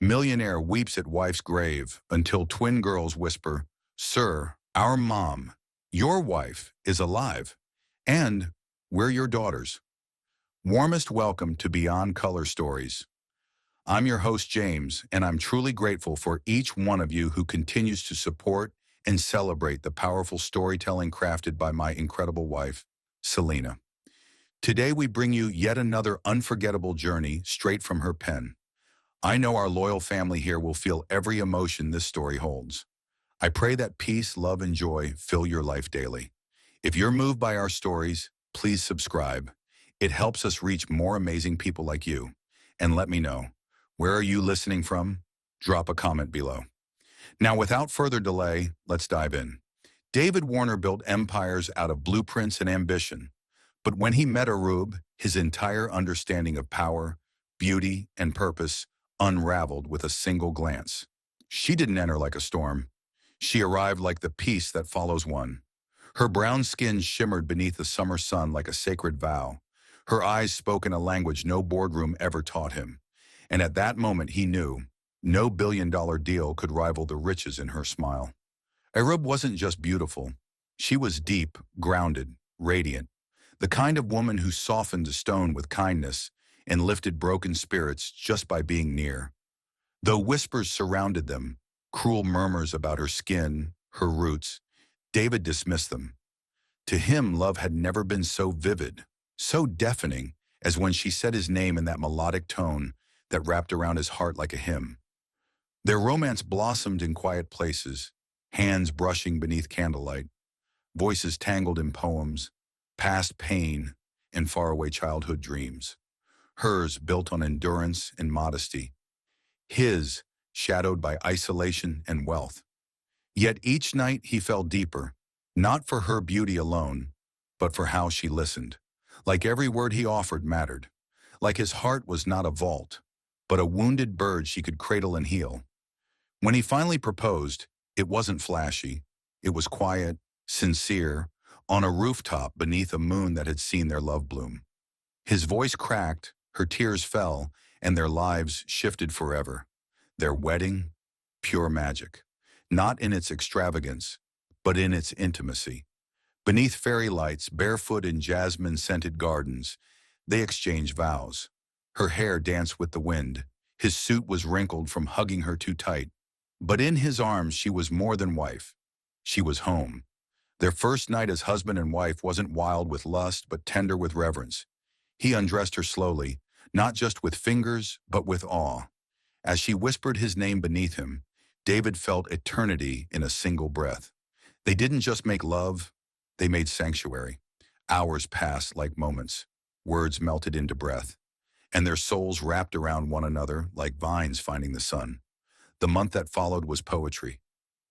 Millionaire weeps at wife's grave until twin girls whisper, "Sir, our mom, your wife, is alive, and we're your daughters." Warmest welcome to Beyond Color Stories. I'm your host, James, and I'm truly grateful for each one of you who continues to support and celebrate the powerful storytelling crafted by my incredible wife, Selena. Today, we bring you yet another unforgettable journey straight from her pen. I know our loyal family here will feel every emotion this story holds. I pray that peace, love, and joy fill your life daily. If you're moved by our stories, please subscribe. It helps us reach more amazing people like you. And let me know, where are you listening from? Drop a comment below. Now, without further delay, let's dive in. David Warner built empires out of blueprints and ambition. But when he met Arub, his entire understanding of power, beauty, and purpose unraveled with a single glance. She didn't enter like a storm. She arrived like the peace that follows one. Her brown skin shimmered beneath the summer sun like a sacred vow. Her eyes spoke in a language no boardroom ever taught him. And at that moment he knew, no billion-dollar deal could rival the riches in her smile. Arub wasn't just beautiful. She was deep, grounded, radiant. The kind of woman who softened a stone with kindness and lifted broken spirits just by being near. Though whispers surrounded them, cruel murmurs about her skin, her roots, David dismissed them. To him, love had never been so vivid, so deafening, as when she said his name in that melodic tone that wrapped around his heart like a hymn. Their romance blossomed in quiet places, hands brushing beneath candlelight, voices tangled in poems, past pain and faraway childhood dreams. Hers built on endurance and modesty. His shadowed by isolation and wealth. Yet each night he fell deeper, not for her beauty alone, but for how she listened. Like every word he offered mattered. Like his heart was not a vault, but a wounded bird she could cradle and heal. When he finally proposed, it wasn't flashy. It was quiet, sincere, on a rooftop beneath a moon that had seen their love bloom. His voice cracked, her tears fell, and their lives shifted forever. Their wedding, pure magic, not in its extravagance, but in its intimacy. Beneath fairy lights, barefoot in jasmine-scented gardens, they exchanged vows. Her hair danced with the wind. His suit was wrinkled from hugging her too tight. But in his arms, she was more than wife. She was home. Their first night as husband and wife wasn't wild with lust, but tender with reverence. He undressed her slowly, not just with fingers, but with awe. As she whispered his name beneath him, David felt eternity in a single breath. They didn't just make love, they made sanctuary. Hours passed like moments. Words melted into breath. And their souls wrapped around one another like vines finding the sun. The month that followed was poetry.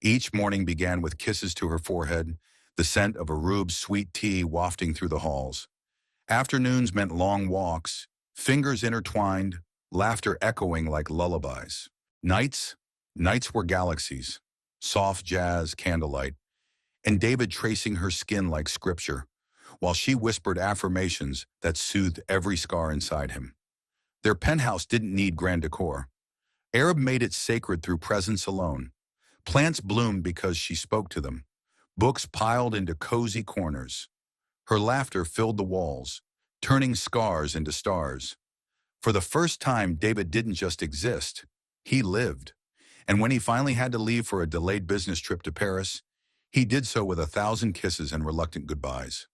Each morning began with kisses to her forehead, the scent of Arub's sweet tea wafting through the halls. Afternoons meant long walks, fingers intertwined, laughter echoing like lullabies. Nights were galaxies, soft jazz, candlelight, and David tracing her skin like scripture, while she whispered affirmations that soothed every scar inside him. Their penthouse didn't need grand decor. Arub made it sacred through presence alone. Plants bloomed because she spoke to them. Books piled into cozy corners. Her laughter filled the walls, turning scars into stars. For the first time, David didn't just exist, he lived. And when he finally had to leave for a delayed business trip to Paris, he did so with 1,000 kisses and reluctant goodbyes.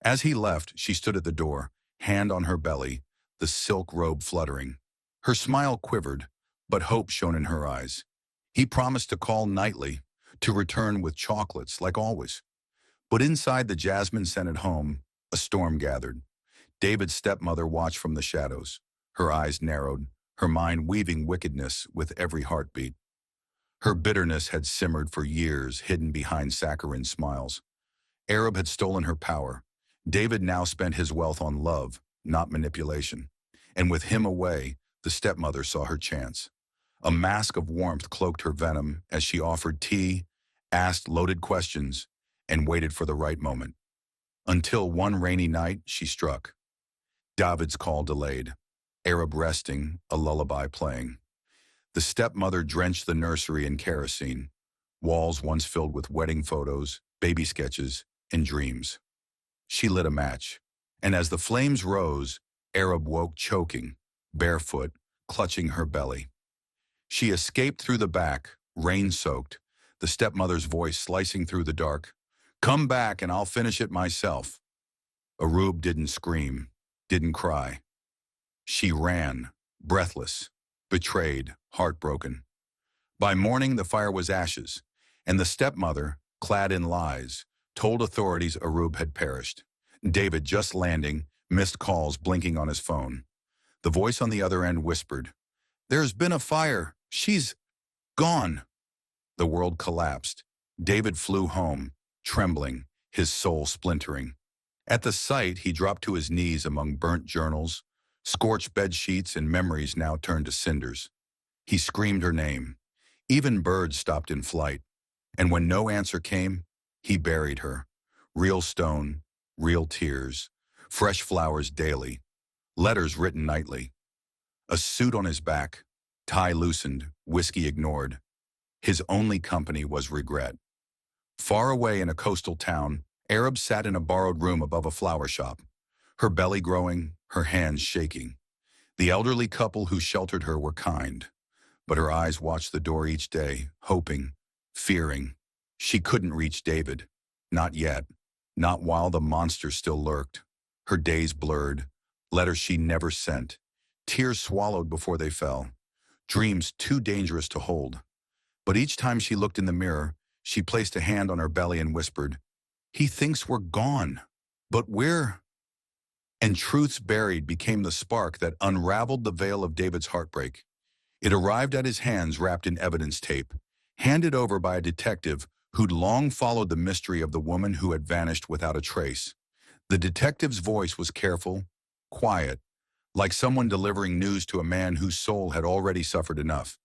As he left, she stood at the door, hand on her belly, the silk robe fluttering. Her smile quivered, but hope shone in her eyes. He promised to call nightly, to return with chocolates like always. But inside the jasmine-scented home, a storm gathered. David's stepmother watched from the shadows. Her eyes narrowed, her mind weaving wickedness with every heartbeat. Her bitterness had simmered for years, hidden behind saccharine smiles. Arub had stolen her power. David now spent his wealth on love, not manipulation. And with him away, the stepmother saw her chance. A mask of warmth cloaked her venom as she offered tea, asked loaded questions, and waited for the right moment. Until one rainy night, she struck. David's call delayed. Arub resting, a lullaby playing. The stepmother drenched the nursery in kerosene, walls once filled with wedding photos, baby sketches, and dreams. She lit a match, and as the flames rose, Arab woke choking, barefoot, clutching her belly. She escaped through the back, rain-soaked, the stepmother's voice slicing through the dark. "Come back and I'll finish it myself." Arub didn't scream, didn't cry. She ran, breathless, betrayed, heartbroken. By morning, the fire was ashes, and the stepmother, clad in lies, told authorities Arub had perished. David, just landing, missed calls blinking on his phone. The voice on the other end whispered, "There's been a fire. She's gone." The world collapsed. David flew home, trembling, his soul splintering. At the sight, he dropped to his knees among burnt journals, scorched bed sheets, and memories now turned to cinders. He screamed her name. Even birds stopped in flight. And when no answer came, he buried her. Real stone, real tears, fresh flowers daily, letters written nightly. A suit on his back, tie loosened, whiskey ignored. His only company was regret. Far away in a coastal town, Arab sat in a borrowed room above a flower shop, her belly growing, her hands shaking. The elderly couple who sheltered her were kind, but her eyes watched the door each day, hoping, fearing. She couldn't reach David. Not yet. Not while the monster still lurked. Her days blurred, letters she never sent, tears swallowed before they fell, dreams too dangerous to hold. But each time she looked in the mirror, she placed a hand on her belly and whispered, "He thinks we're gone, but we're—" And truths buried became the spark that unraveled the veil of David's heartbreak. It arrived at his hands wrapped in evidence tape, handed over by a detective who'd long followed the mystery of the woman who had vanished without a trace. The detective's voice was careful, quiet, like someone delivering news to a man whose soul had already suffered enough.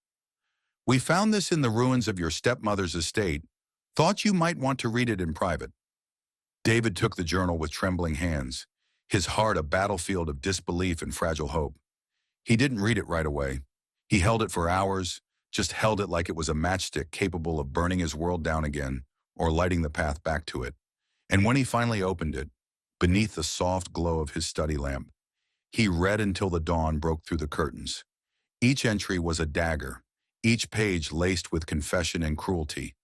"We found this in the ruins of your stepmother's estate. Thought you might want to read it in private." David took the journal with trembling hands, his heart a battlefield of disbelief and fragile hope. He didn't read it right away. He held it for hours, just held it like it was a matchstick capable of burning his world down again or lighting the path back to it. And when he finally opened it, beneath the soft glow of his study lamp, he read until the dawn broke through the curtains. Each entry was a dagger, each page laced with confession and cruelty.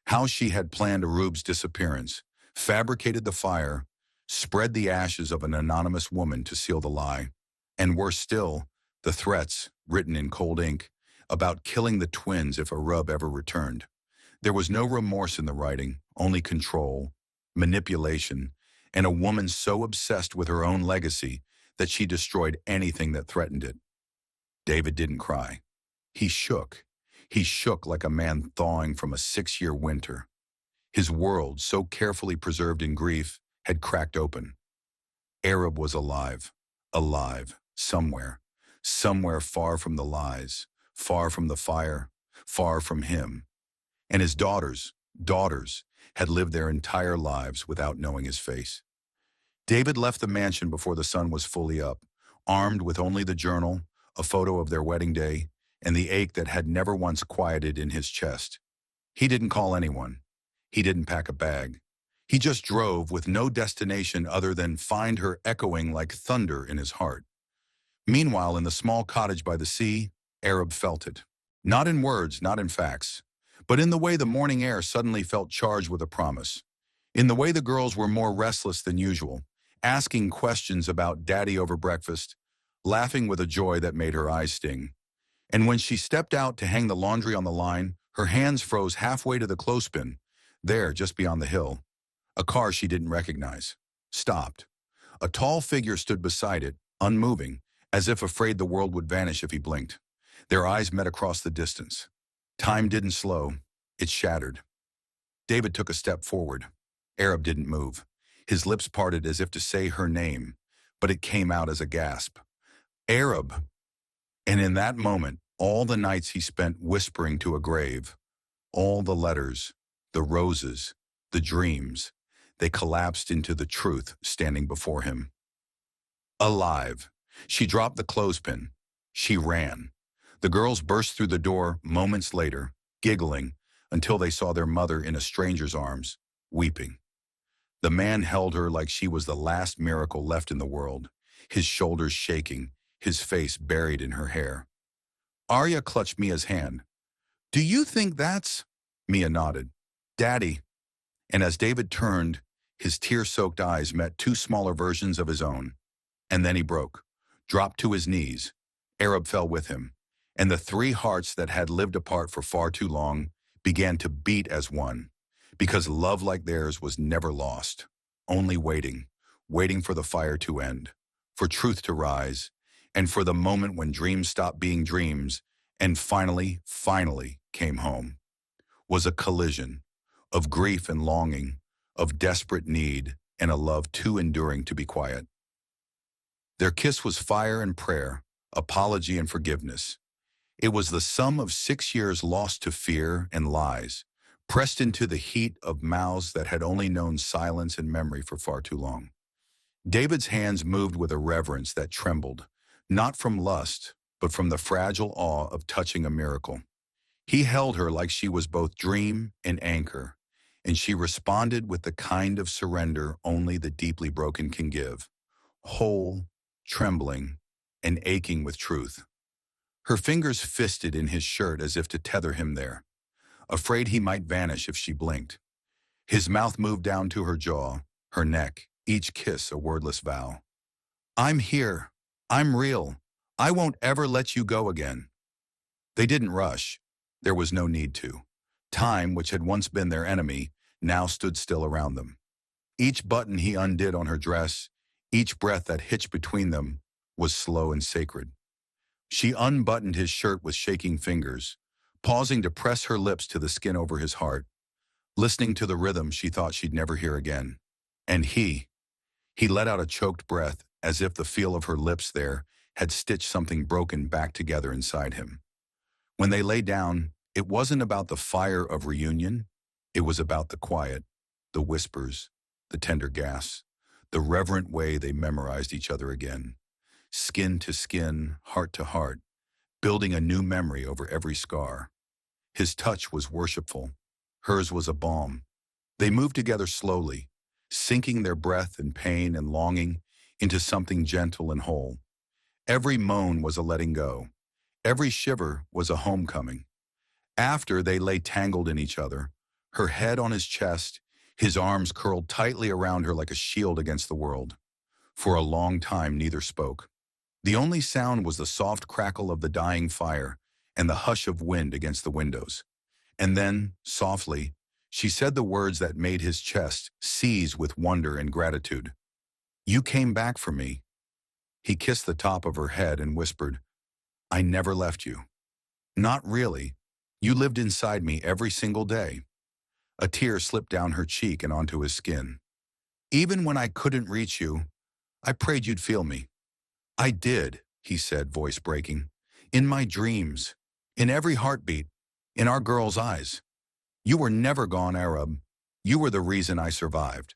How she had planned Arub's disappearance, fabricated the fire, spread the ashes of an anonymous woman to seal the lie. And worse still, the threats, written in cold ink, about killing the twins if Arub ever returned. There was no remorse in the writing, only control, manipulation, and a woman so obsessed with her own legacy that she destroyed anything that threatened it. David didn't cry. He shook. He shook like a man thawing from a 6-year winter. His world, so carefully preserved in grief, had cracked open. Arab was alive, alive, somewhere far from the lies, far from the fire, far from him. And his daughters, had lived their entire lives without knowing his face. David left the mansion before the sun was fully up, armed with only the journal, a photo of their wedding day, and the ache that had never once quieted in his chest. He didn't call anyone. He didn't pack a bag. He just drove with no destination other than find her echoing like thunder in his heart. Meanwhile, in the small cottage by the sea, Arab felt it. Not in words, not in facts, but in the way the morning air suddenly felt charged with a promise. In the way the girls were more restless than usual, asking questions about daddy over breakfast, laughing with a joy that made her eyes sting. And when she stepped out to hang the laundry on the line, her hands froze halfway to the clothespin, there just beyond the hill. A car she didn't recognize stopped. A tall figure stood beside it, unmoving, as if afraid the world would vanish if he blinked. Their eyes met across the distance. Time didn't slow. It shattered. David took a step forward. Arab didn't move. His lips parted as if to say her name, but it came out as a gasp. Arab. And in that moment, all the nights he spent whispering to a grave, all the letters, the roses, the dreams, they collapsed into the truth standing before him. Alive. She dropped the clothespin. She ran. The girls burst through the door moments later, giggling, until they saw their mother in a stranger's arms, weeping. The man held her like she was the last miracle left in the world, his shoulders shaking, his face buried in her hair. Arya clutched Mia's hand. "Do you think that's—" Mia nodded. "Daddy." And as David turned, his tear-soaked eyes met two smaller versions of his own. And then he broke, dropped to his knees. Arab fell with him, and the three hearts that had lived apart for far too long began to beat as one, because love like theirs was never lost, only waiting, waiting for the fire to end, for truth to rise, and for the moment when dreams stopped being dreams and finally came home. Was a collision of grief and longing, of desperate need, and a love too enduring to be quiet. Their kiss was fire and prayer, apology and forgiveness. It was the sum of 6 years lost to fear and lies, pressed into the heat of mouths that had only known silence and memory for far too long. David's hands moved with a reverence that trembled, not from lust, but from the fragile awe of touching a miracle. He held her like she was both dream and anchor, and she responded with the kind of surrender only the deeply broken can give, whole, trembling, and aching with truth. Her fingers fisted in his shirt as if to tether him there, afraid he might vanish if she blinked. His mouth moved down to her jaw, her neck, each kiss a wordless vow. "I'm here. I'm real. I won't ever let you go again." They didn't rush. There was no need to. Time, which had once been their enemy, now stood still around them. Each button he undid on her dress, each breath that hitched between them, was slow and sacred. She unbuttoned his shirt with shaking fingers, pausing to press her lips to the skin over his heart, listening to the rhythm she thought she'd never hear again. And he let out a choked breath as if the feel of her lips there had stitched something broken back together inside him. When they lay down, it wasn't about the fire of reunion. It was about the quiet, the whispers, the tender gasps, the reverent way they memorized each other again. Skin to skin, heart to heart, building a new memory over every scar. His touch was worshipful. Hers was a balm. They moved together slowly, sinking their breath and pain and longing into something gentle and whole. Every moan was a letting go. Every shiver was a homecoming. After they lay tangled in each other, her head on his chest, his arms curled tightly around her like a shield against the world. For a long time, neither spoke. The only sound was the soft crackle of the dying fire and the hush of wind against the windows. And then, softly, she said the words that made his chest seize with wonder and gratitude. "You came back for me." He kissed the top of her head and whispered, "I never left you." "Not really. You lived inside me every single day." A tear slipped down her cheek and onto his skin. "Even when I couldn't reach you, I prayed you'd feel me." "I did," he said, voice breaking. "In my dreams, in every heartbeat, in our girl's eyes. You were never gone, Arab. You were the reason I survived."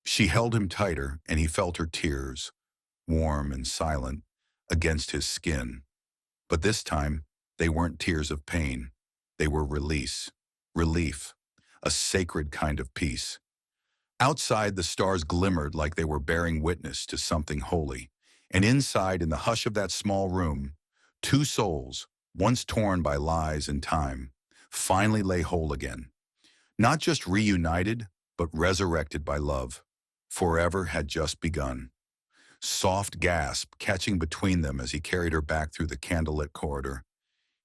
She held him tighter, and he felt her tears, warm and silent, against his skin. But this time, they weren't tears of pain. They were release, relief, a sacred kind of peace. Outside, the stars glimmered like they were bearing witness to something holy. And inside, in the hush of that small room, two souls, once torn by lies and time, finally lay whole again. Not just reunited, but resurrected by love. Forever had just begun. Soft gasp catching between them as he carried her back through the candlelit corridor,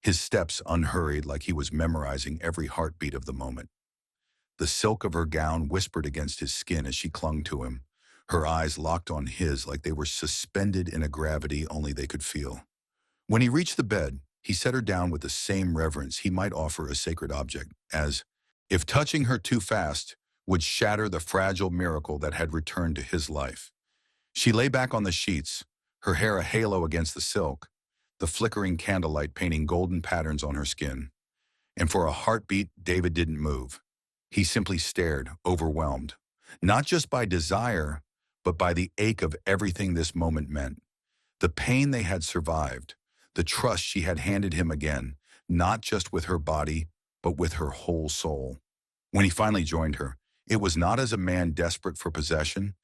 his steps unhurried like he was memorizing every heartbeat of the moment. The silk of her gown whispered against his skin as she clung to him, her eyes locked on his like they were suspended in a gravity only they could feel. When he reached the bed, he set her down with the same reverence he might offer a sacred object, as if touching her too fast would shatter the fragile miracle that had returned to his life. She lay back on the sheets, her hair a halo against the silk, the flickering candlelight painting golden patterns on her skin. And for a heartbeat, David didn't move. He simply stared, overwhelmed, not just by desire, but by the ache of everything this moment meant. The pain they had survived, the trust she had handed him again, not just with her body, but with her whole soul. When he finally joined her, it was not as a man desperate for possession,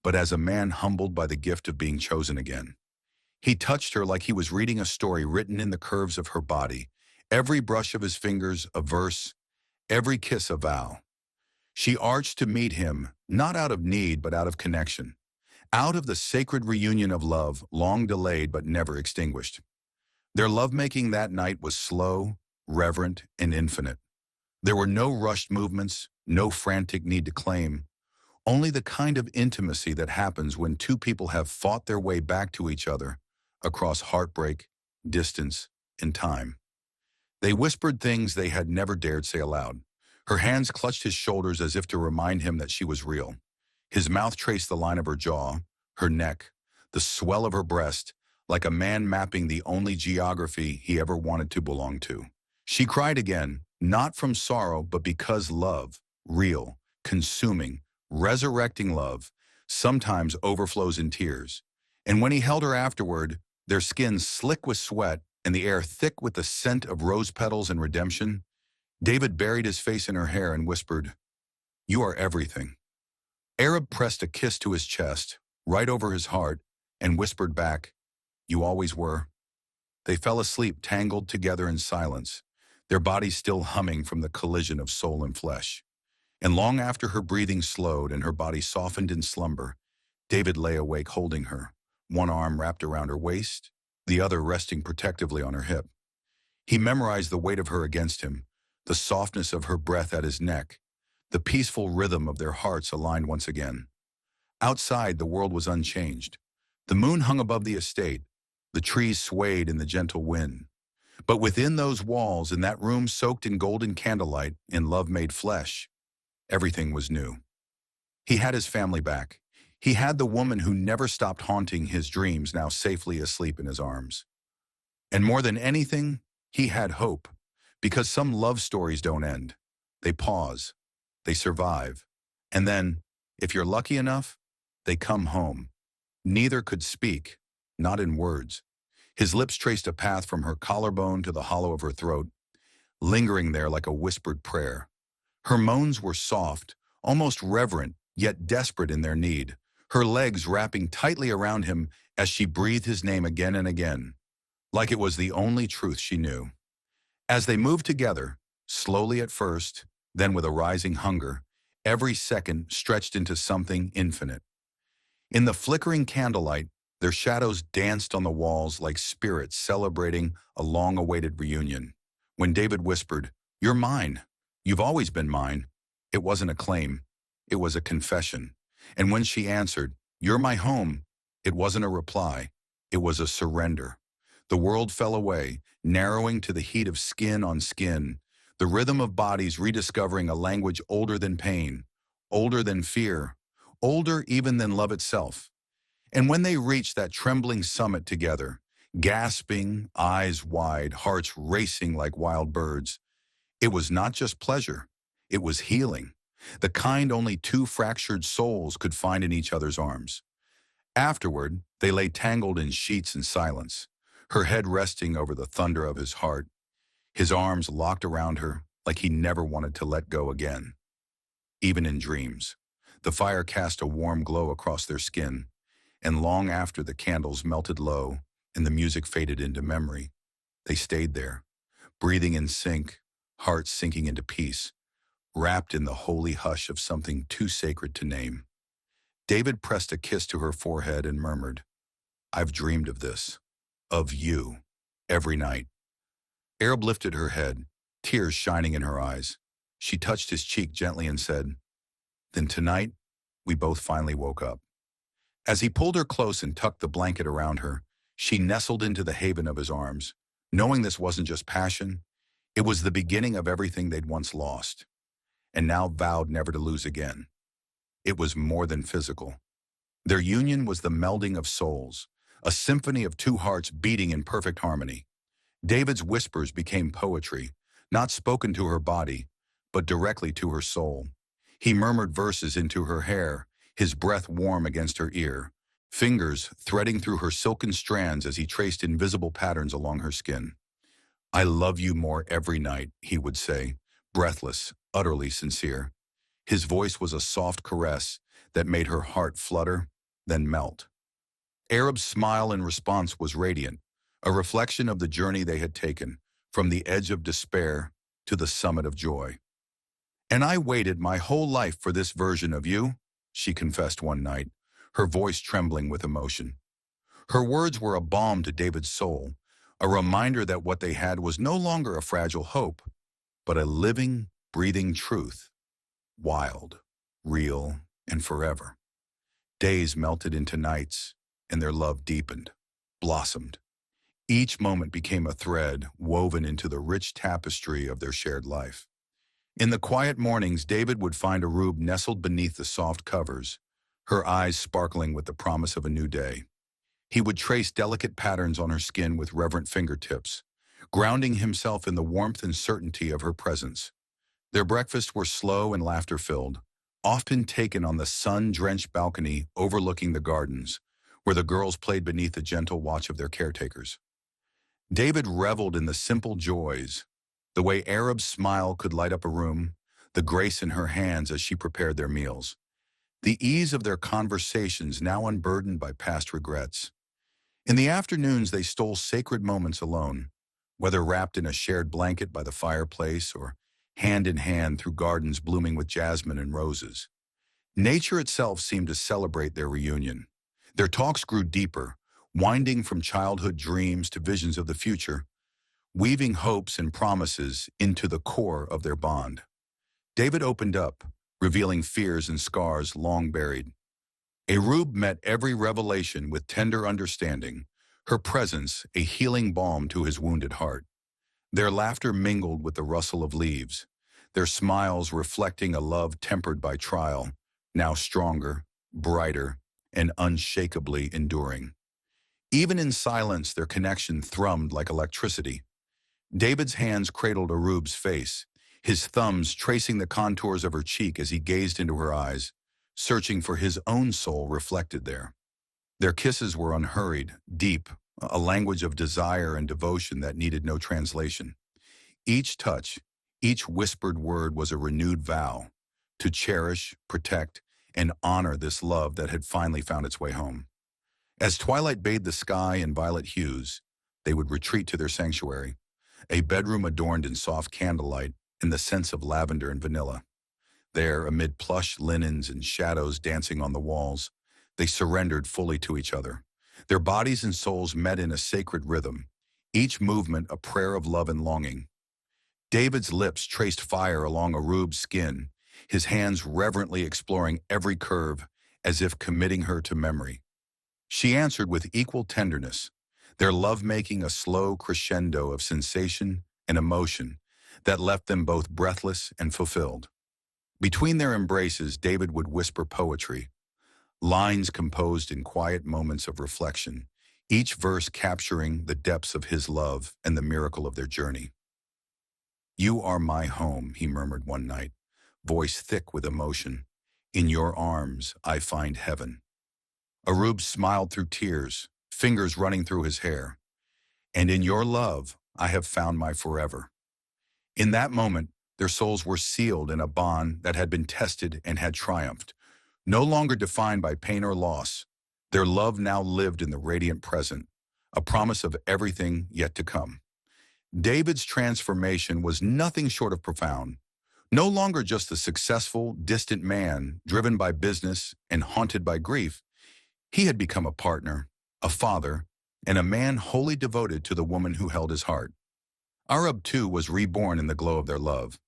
but as a man humbled by the gift of being chosen again. He touched her like he was reading a story written in the curves of her body, every brush of his fingers a verse, every kiss a vow. She arched to meet him, not out of need but out of connection, out of the sacred reunion of love, long delayed but never extinguished. Their lovemaking that night was slow, reverent, and infinite. There were no rushed movements, no frantic need to claim, only the kind of intimacy that happens when two people have fought their way back to each other across heartbreak, distance, and time. They whispered things they had never dared say aloud. Her hands clutched his shoulders as if to remind him that she was real. His mouth traced the line of her jaw, her neck, the swell of her breast, like a man mapping the only geography he ever wanted to belong to. She cried again, not from sorrow, but because love, real, consuming, resurrecting love, sometimes overflows in tears. And when he held her afterward, their skin slick with sweat and the air thick with the scent of rose petals and redemption, David buried his face in her hair and whispered, "You are everything." Arab pressed a kiss to his chest, right over his heart, and whispered back, "You always were." They fell asleep tangled together in silence, their bodies still humming from the collision of soul and flesh. And long after her breathing slowed and her body softened in slumber, David lay awake holding her, one arm wrapped around her waist, the other resting protectively on her hip. He memorized the weight of her against him, the softness of her breath at his neck, the peaceful rhythm of their hearts aligned once again. Outside, the world was unchanged. The moon hung above the estate, the trees swayed in the gentle wind. But within those walls, in that room soaked in golden candlelight, in love made flesh, everything was new. He had his family back. He had the woman who never stopped haunting his dreams now safely asleep in his arms. And more than anything, he had hope, because some love stories don't end. They pause, they survive, and then, if you're lucky enough, they come home. Neither could speak, not in words. His lips traced a path from her collarbone to the hollow of her throat, lingering there like a whispered prayer. Her moans were soft, almost reverent, yet desperate in their need, her legs wrapping tightly around him as she breathed his name again and again, like it was the only truth she knew. As they moved together, slowly at first, then with a rising hunger, every second stretched into something infinite. In the flickering candlelight, their shadows danced on the walls like spirits celebrating a long-awaited reunion. When David whispered, "You're mine. You've always been mine," it wasn't a claim. It was a confession. And when she answered, "You're my home," it wasn't a reply. It was a surrender. The world fell away, narrowing to the heat of skin on skin, the rhythm of bodies rediscovering a language older than pain, older than fear, older even than love itself. And when they reached that trembling summit together, gasping, eyes wide, hearts racing like wild birds, it was not just pleasure, it was healing, the kind only two fractured souls could find in each other's arms. Afterward, they lay tangled in sheets in silence, her head resting over the thunder of his heart, his arms locked around her like he never wanted to let go again. Even in dreams, the fire cast a warm glow across their skin, and long after the candles melted low and the music faded into memory, they stayed there, breathing in sync, hearts sinking into peace, wrapped in the holy hush of something too sacred to name. David pressed a kiss to her forehead and murmured, "I've dreamed of this, of you, every night." Arab lifted her head, tears shining in her eyes. She touched his cheek gently and said, "Then tonight, we both finally woke up." As he pulled her close and tucked the blanket around her, she nestled into the haven of his arms, knowing this wasn't just passion, it was the beginning of everything they'd once lost, and now vowed never to lose again. It was more than physical. Their union was the melding of souls, a symphony of two hearts beating in perfect harmony. David's whispers became poetry, not spoken to her body, but directly to her soul. He murmured verses into her hair, his breath warm against her ear, fingers threading through her silken strands as he traced invisible patterns along her skin. "I love you more every night," he would say, breathless, utterly sincere. His voice was a soft caress that made her heart flutter, then melt. Arab's smile in response was radiant, a reflection of the journey they had taken, from the edge of despair to the summit of joy. "And I waited my whole life for this version of you," she confessed one night, her voice trembling with emotion. Her words were a balm to David's soul, a reminder that what they had was no longer a fragile hope, but a living, breathing truth, wild, real, and forever. Days melted into nights, and their love deepened, blossomed. Each moment became a thread woven into the rich tapestry of their shared life. In the quiet mornings, David would find Arub nestled beneath the soft covers, her eyes sparkling with the promise of a new day. He would trace delicate patterns on her skin with reverent fingertips, grounding himself in the warmth and certainty of her presence. Their breakfasts were slow and laughter-filled, often taken on the sun-drenched balcony overlooking the gardens, where the girls played beneath the gentle watch of their caretakers. David reveled in the simple joys, the way Arab's smile could light up a room, the grace in her hands as she prepared their meals, the ease of their conversations now unburdened by past regrets. In the afternoons, they stole sacred moments alone, whether wrapped in a shared blanket by the fireplace or hand in hand through gardens blooming with jasmine and roses. Nature itself seemed to celebrate their reunion. Their talks grew deeper, winding from childhood dreams to visions of the future, weaving hopes and promises into the core of their bond. David opened up, revealing fears and scars long buried. Arub met every revelation with tender understanding, her presence a healing balm to his wounded heart. Their laughter mingled with the rustle of leaves, their smiles reflecting a love tempered by trial, now stronger, brighter, and unshakably enduring. Even in silence, their connection thrummed like electricity. David's hands cradled Arub's face, his thumbs tracing the contours of her cheek as he gazed into her eyes, searching for his own soul reflected there. Their kisses were unhurried, deep, a language of desire and devotion that needed no translation. Each touch, each whispered word was a renewed vow to cherish, protect, and honor this love that had finally found its way home. As twilight bathed the sky in violet hues, they would retreat to their sanctuary, a bedroom adorned in soft candlelight and the scents of lavender and vanilla. There, amid plush linens and shadows dancing on the walls, they surrendered fully to each other. Their bodies and souls met in a sacred rhythm, each movement a prayer of love and longing. David's lips traced fire along Arub's skin, his hands reverently exploring every curve as if committing her to memory. She answered with equal tenderness, their lovemaking a slow crescendo of sensation and emotion that left them both breathless and fulfilled. Between their embraces, David would whisper poetry, lines composed in quiet moments of reflection, each verse capturing the depths of his love and the miracle of their journey. "You are my home," he murmured one night, voice thick with emotion. "In your arms, I find heaven." Arub smiled through tears, fingers running through his hair. "And in your love, I have found my forever." In that moment, their souls were sealed in a bond that had been tested and had triumphed. No longer defined by pain or loss, their love now lived in the radiant present, a promise of everything yet to come. David's transformation was nothing short of profound. No longer just the successful, distant man driven by business and haunted by grief, he had become a partner, a father, and a man wholly devoted to the woman who held his heart. Arab, too, was reborn in the glow of their love,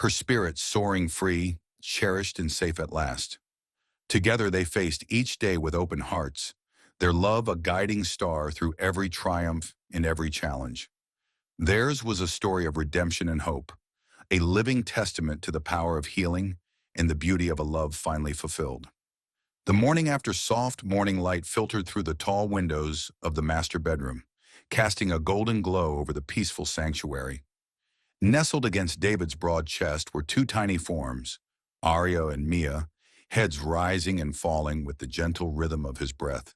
her spirit soaring free, cherished and safe at last. Together they faced each day with open hearts, their love a guiding star through every triumph and every challenge. Theirs was a story of redemption and hope, a living testament to the power of healing and the beauty of a love finally fulfilled. The morning after soft morning light filtered through the tall windows of the master bedroom, casting a golden glow over the peaceful sanctuary. Nestled against David's broad chest were two tiny forms, Arya and Mia, heads rising and falling with the gentle rhythm of his breath.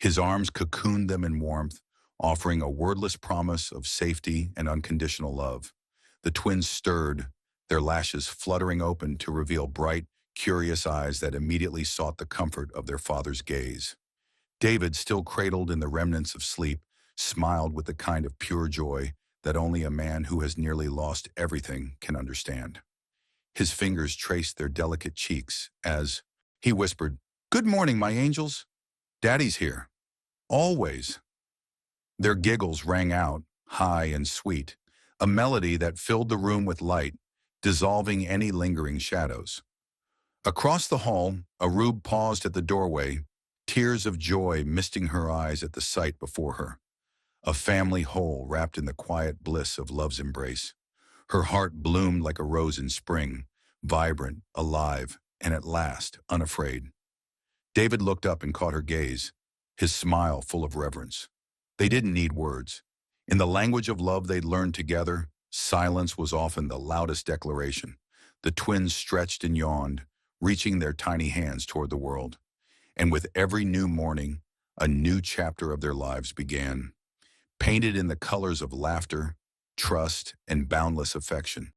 His arms cocooned them in warmth, offering a wordless promise of safety and unconditional love. The twins stirred, their lashes fluttering open to reveal bright, curious eyes that immediately sought the comfort of their father's gaze. David, still cradled in the remnants of sleep, smiled with the kind of pure joy that only a man who has nearly lost everything can understand. His fingers traced their delicate cheeks as he whispered, "Good morning, my angels. Daddy's here. Always." Their giggles rang out, high and sweet, a melody that filled the room with light, dissolving any lingering shadows. Across the hall, Arub paused at the doorway, tears of joy misting her eyes at the sight before her. A family whole wrapped in the quiet bliss of love's embrace. Her heart bloomed like a rose in spring, vibrant, alive, and at last, unafraid. David looked up and caught her gaze, his smile full of reverence. They didn't need words. In the language of love they'd learned together, silence was often the loudest declaration. The twins stretched and yawned, reaching their tiny hands toward the world. And with every new morning, a new chapter of their lives began, painted in the colors of laughter, trust, and boundless affection.